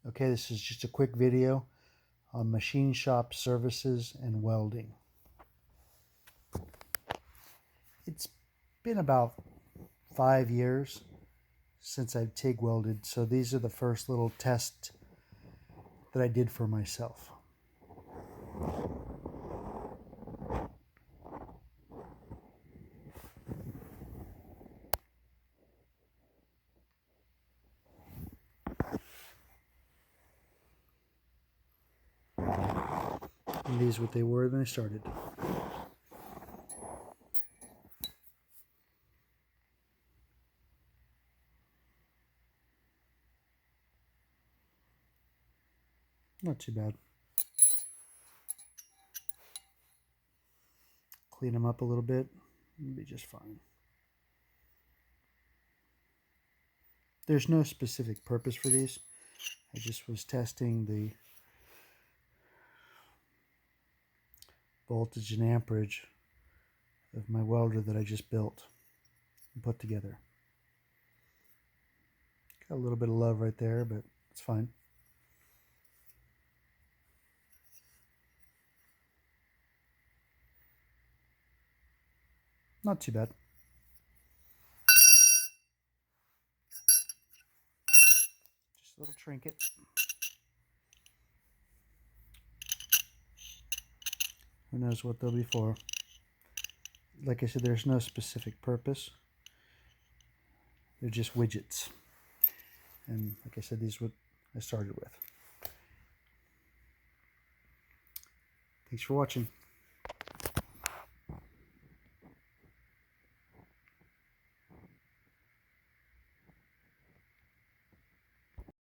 Okay, this is just a quick video on machine shop services and welding. It's been about 5 years since I've TIG welded, so these are the first little tests that I did for myself. And these are what they were when I started. Not too bad. Clean them up a little bit, it'll be just fine. There's no specific purpose for these. I just was testing the voltage and amperage of my welder that I just built and put together. Got a little bit of love right there, but it's fine. Not too bad. Just a little trinket. Who knows what they'll be for. Like I said, there's no specific purpose. They're just widgets. And like I said, these are what I started with. Thanks for watching.